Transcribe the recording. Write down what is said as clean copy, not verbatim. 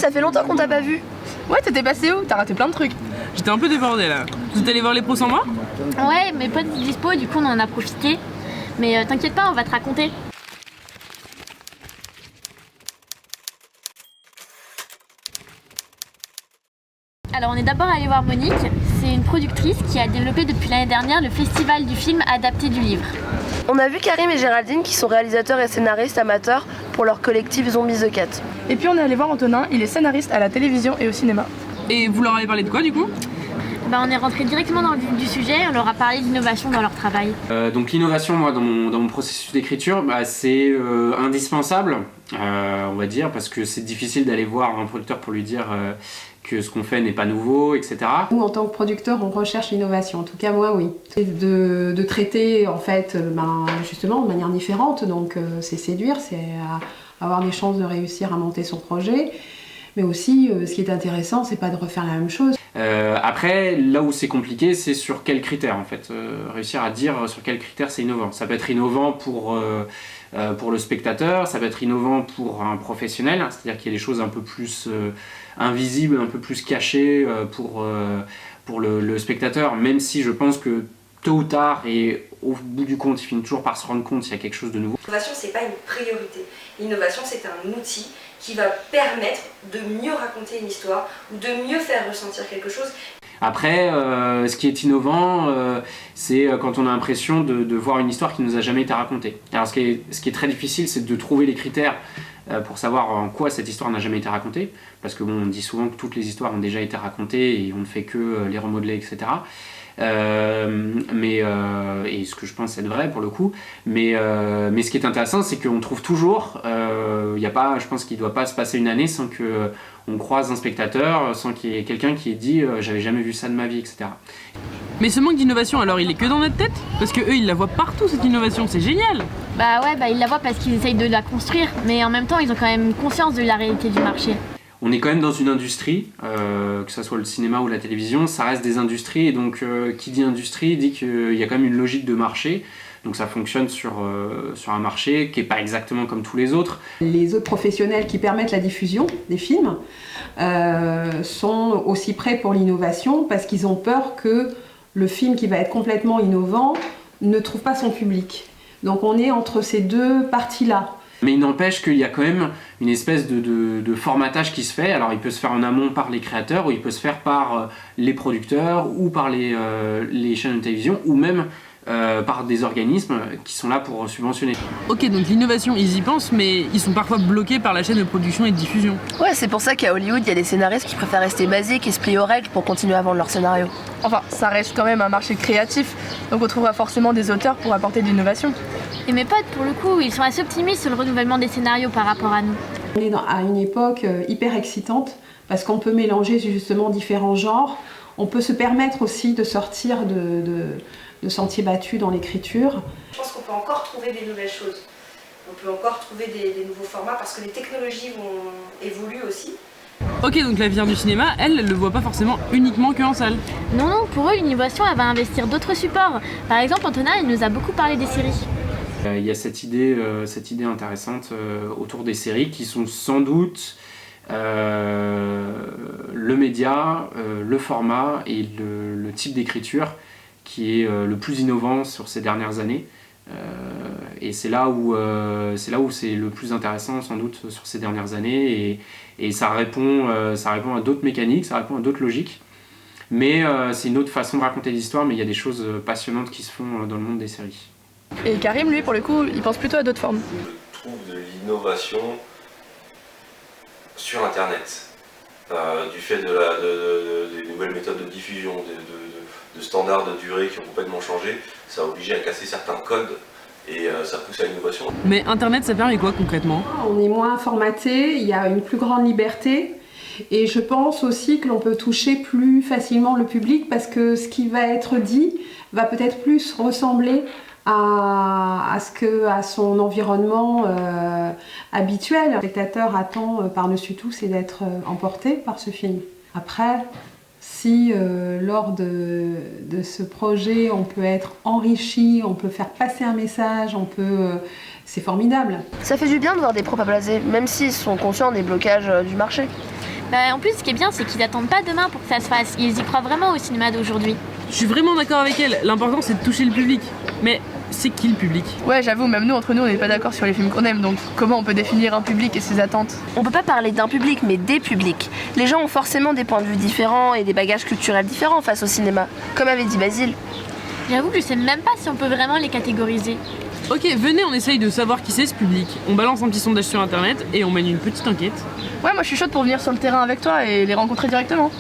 ça fait longtemps qu'on t'a pas vu. Ouais, t'étais passé où? T'as raté plein de trucs. J'étais un peu débordé là. Vous êtes allé voir les pros sans moi? Ouais, mes potes dispo, du coup on en a profité. Mais t'inquiète pas, on va te raconter. Alors on est d'abord allé voir Monique, c'est une productrice qui a développé depuis l'année dernière le festival du film adapté du livre. On a vu Karim et Géraldine qui sont réalisateurs et scénaristes amateurs pour leur collectif Zombies the Cat. Et puis on est allé voir Antonin, il est scénariste à la télévision et au cinéma. Et vous leur avez parlé de quoi du coup? On est rentré directement dans le vif du sujet, on leur a parlé d'innovation dans leur travail. Donc l'innovation, moi, dans mon processus d'écriture, c'est indispensable, on va dire, parce que c'est difficile d'aller voir un producteur pour lui dire que ce qu'on fait n'est pas nouveau, etc. Nous, en tant que producteur, on recherche l'innovation. En tout cas, moi, oui. C'est de traiter, en fait, justement, de manière différente. Donc, c'est séduire, c'est avoir des chances de réussir à monter son projet. Mais aussi, ce qui est intéressant, c'est pas de refaire la même chose. Après, là où c'est compliqué, c'est sur quels critères, en fait. Réussir à dire sur quels critères c'est innovant. Ça peut être innovant pour le spectateur, ça peut être innovant pour un professionnel, c'est-à-dire qu'il y a des choses un peu plus invisibles, un peu plus cachées pour le spectateur, même si je pense que tôt ou tard, et au bout du compte, il finit toujours par se rendre compte qu'il y a quelque chose de nouveau. L'innovation, c'est pas une priorité. L'innovation, c'est un outil qui va permettre de mieux raconter une histoire ou de mieux faire ressentir quelque chose. Après, ce qui est innovant, c'est quand on a l'impression de voir une histoire qui ne nous a jamais été racontée. Alors ce qui est très difficile, c'est de trouver les critères pour savoir en quoi cette histoire n'a jamais été racontée, parce que on dit souvent que toutes les histoires ont déjà été racontées et on ne fait que les remodeler, etc. Et ce que je pense être vrai pour le coup, mais ce qui est intéressant, c'est qu'on trouve toujours, je pense qu'il ne doit pas se passer une année sans qu'on croise un spectateur, sans qu'il y ait quelqu'un qui ait dit j'avais jamais vu ça de ma vie, etc. Mais ce manque d'innovation, alors il est que dans notre tête? Parce que eux ils la voient partout cette innovation, c'est génial! Ils la voient parce qu'ils essayent de la construire, mais en même temps ils ont quand même conscience de la réalité du marché. On est quand même dans une industrie, que ce soit le cinéma ou la télévision, ça reste des industries, et donc qui dit industrie dit qu'il y a quand même une logique de marché, donc ça fonctionne sur un marché qui n'est pas exactement comme tous les autres. Les autres professionnels qui permettent la diffusion des films sont aussi prêts pour l'innovation parce qu'ils ont peur que le film qui va être complètement innovant ne trouve pas son public. Donc on est entre ces deux parties-là. Mais il n'empêche qu'il y a quand même une espèce de formatage qui se fait. Alors il peut se faire en amont par les créateurs, ou il peut se faire par les producteurs, ou par les chaînes de télévision, ou même par des organismes qui sont là pour subventionner. Ok, donc l'innovation, ils y pensent, mais ils sont parfois bloqués par la chaîne de production et de diffusion. Ouais, c'est pour ça qu'à Hollywood, il y a des scénaristes qui préfèrent rester basiques et se plier aux règles pour continuer à vendre leur scénario. Enfin, ça reste quand même un marché créatif, donc on trouvera forcément des auteurs pour apporter de l'innovation. Et mes potes, pour le coup, ils sont assez optimistes sur le renouvellement des scénarios par rapport à nous. On est à une époque hyper excitante parce qu'on peut mélanger justement différents genres. On peut se permettre aussi de sortir de sentiers battus dans l'écriture. Je pense qu'on peut encore trouver des nouvelles choses. On peut encore trouver des nouveaux formats parce que les technologies évoluent aussi. Ok, donc la viande du cinéma, elle le voit pas forcément uniquement qu'en salle. Non, pour eux, l'innovation, elle va investir d'autres supports. Par exemple, Antonin, il nous a beaucoup parlé des séries. Il y a cette idée intéressante autour des séries qui sont sans doute le média, le format et le type d'écriture qui est le plus innovant sur ces dernières années. Et c'est là où c'est le plus intéressant sans doute sur ces dernières années, et ça répond à d'autres mécaniques, ça répond à d'autres logiques. Mais c'est une autre façon de raconter l'histoire, mais il y a des choses passionnantes qui se font dans le monde des séries. Et Karim, lui, pour le coup, il pense plutôt à d'autres formes. Je trouve de l'innovation sur Internet, du fait des nouvelles méthodes de diffusion, de standards de durée qui ont complètement changé. Ça a obligé à casser certains codes et ça pousse à l'innovation. Mais Internet, ça permet quoi concrètement? On est moins formaté, il y a une plus grande liberté. Et je pense aussi que l'on peut toucher plus facilement le public parce que ce qui va être dit va peut-être plus ressembler à son environnement habituel. Le spectateur attend par-dessus tout, c'est d'être emporté par ce film. Après, si lors de ce projet on peut être enrichi, on peut faire passer un message, c'est formidable. Ça fait du bien de voir des pros pas blasés, même s'ils sont conscients des blocages du marché. En plus, ce qui est bien, c'est qu'ils n'attendent pas demain pour que ça se fasse. Ils y croient vraiment au cinéma d'aujourd'hui. Je suis vraiment d'accord avec elle, l'important c'est de toucher le public. Mais c'est qui le public? Ouais, j'avoue, même nous, entre nous, on n'est pas d'accord sur les films qu'on aime, donc comment on peut définir un public et ses attentes? On peut pas parler d'un public, mais des publics. Les gens ont forcément des points de vue différents et des bagages culturels différents face au cinéma, comme avait dit Basile. J'avoue que je sais même pas si on peut vraiment les catégoriser. Ok, venez, on essaye de savoir qui c'est ce public. On balance un petit sondage sur internet et on mène une petite enquête. Ouais, moi je suis chaude pour venir sur le terrain avec toi et les rencontrer directement.